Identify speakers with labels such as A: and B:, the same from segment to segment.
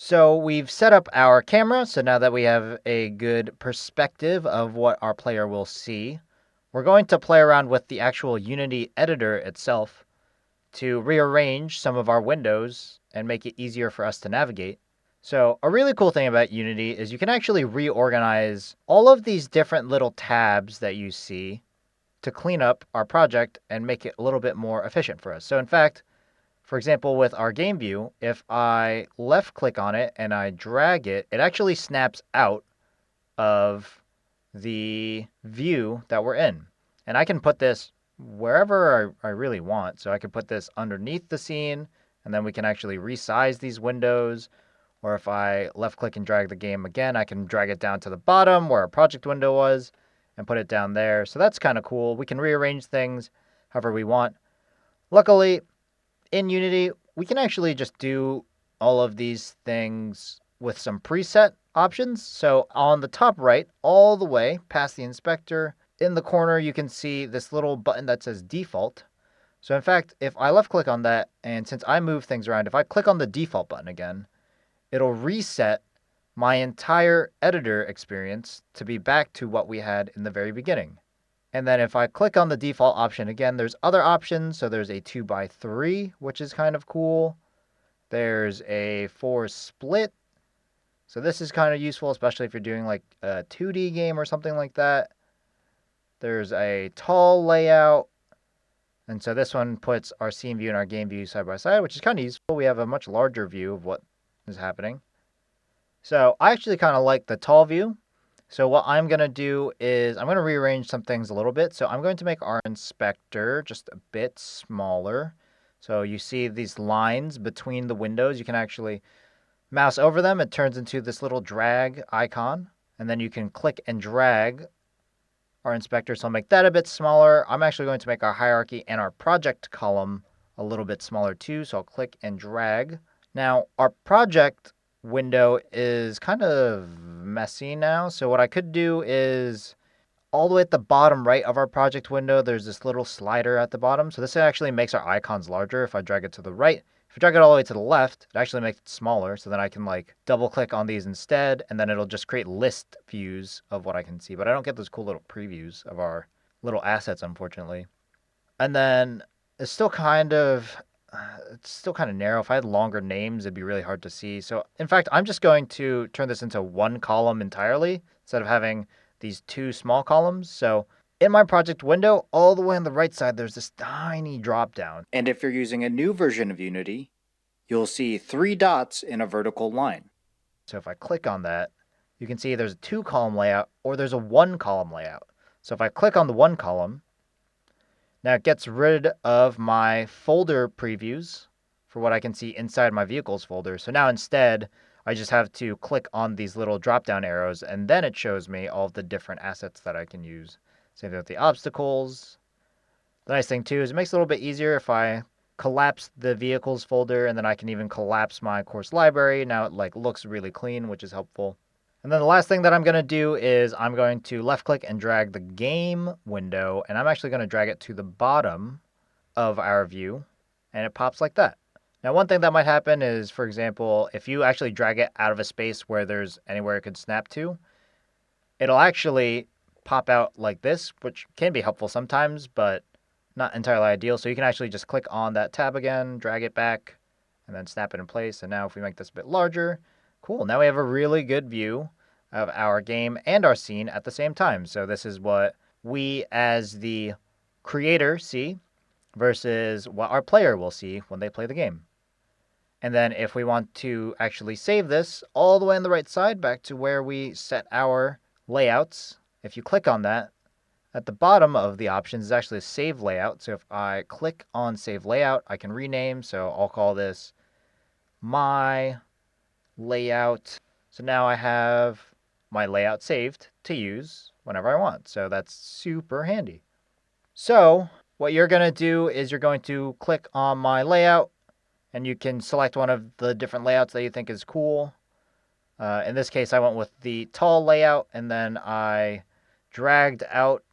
A: So we've set up our camera, so now that we have a good perspective of what our player will see, we're going to play around with the actual Unity editor itself to rearrange some of our windows and make it easier for us to navigate. So a really cool thing about Unity is you can actually reorganize all of these different little tabs that you see to clean up our project and make it a little bit more efficient for us. So in fact, for example, with our game view, if I left click on it and I drag it, it actually snaps out of the view that we're in. And I can put this wherever I really want. So I can put this underneath the scene, and then we can actually resize these windows. Or if I left click and drag the game again, I can drag it down to the bottom where our project window was and put it down there. So that's kind of cool. We can rearrange things however we want. Luckily, in Unity, we can actually just do all of these things with some preset options. So on the top right, all the way past the inspector, in the corner, you can see this little button that says default. So in fact, if I left click on that, and since I move things around, if I click on the default button again, it'll reset my entire editor experience to be back to what we had in the very beginning. And then if I click on the default option again, there's other options. So there's a 2x3, which is kind of cool. There's a 4 split. So this is kind of useful, especially if you're doing like a 2D game or something like that. There's a tall layout. And so this one puts our scene view and our game view side by side, which is kind of useful. We have a much larger view of what is happening. So I actually kind of like the tall view. So what I'm going to do is I'm going to rearrange some things a little bit. So I'm going to make our inspector just a bit smaller. So you see these lines between the windows. You can actually mouse over them. It turns into this little drag icon. And then you can click and drag our inspector. So I'll make that a bit smaller. I'm actually going to make our hierarchy and our project column a little bit smaller too. So I'll click and drag. Now our project window is kind of messy now. So what I could do is all the way at the bottom right of our project window, there's this little slider at the bottom. So this actually makes our icons larger if I drag it to the right. If I drag it all the way to the left, it actually makes it smaller. So then I can like double click on these instead, and then it'll just create list views of what I can see. But I don't get those cool little previews of our little assets, unfortunately. And then it's still kind of narrow. If I had longer names, it'd be really hard to see. So in fact, I'm just going to turn this into one column entirely instead of having these two small columns. So in my project window, all the way on the right side, there's this tiny drop down. And if you're using a new version of Unity, you'll see 3 dots in a vertical line. So if I click on that, you can see there's a 2-column layout or there's a 1-column layout. So if I click on the 1 column, now it gets rid of my folder previews for what I can see inside my vehicles folder. So now instead, I just have to click on these little drop-down arrows, and then it shows me all of the different assets that I can use. Same thing with the obstacles. The nice thing too is it makes it a little bit easier if I collapse the vehicles folder, and then I can even collapse my course library. Now it like looks really clean, which is helpful. And then the last thing that I'm going to do is I'm going to left click and drag the game window, and I'm actually going to drag it to the bottom of our view, and it pops like that. Now, one thing that might happen is, for example, if you actually drag it out of a space where there's anywhere it could snap to, it'll actually pop out like this, which can be helpful sometimes, but not entirely ideal. So you can actually just click on that tab again, drag it back, and then snap it in place. And now if we make this a bit larger, cool. Now we have a really good view of our game and our scene at the same time. So this is what we as the creator see versus what our player will see when they play the game. And then if we want to actually save this all the way on the right side back to where we set our layouts, if you click on that, at the bottom of the options is actually a save layout. So if I click on save layout, I can rename. So I'll call this my layout. So now I have my layout saved to use whenever I want. So that's super handy. So what you're going to do is you're going to click on my layout, and you can select one of the different layouts that you think is cool. In this case, I went with the tall layout, and then I dragged out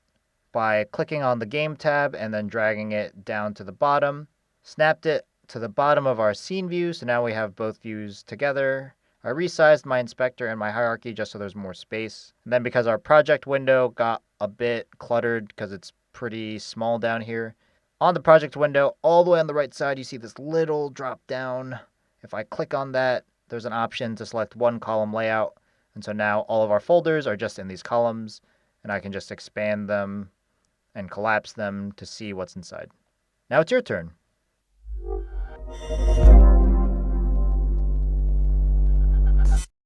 A: by clicking on the game tab and then dragging it down to the bottom, snapped it to the bottom of our scene view. So now we have both views together. I resized my inspector and my hierarchy just so there's more space. And then because our project window got a bit cluttered because it's pretty small down here, on the project window, all the way on the right side, you see this little drop down. If I click on that, there's an option to select one column layout. And so now all of our folders are just in these columns, and I can just expand them and collapse them to see what's inside. Now it's your turn.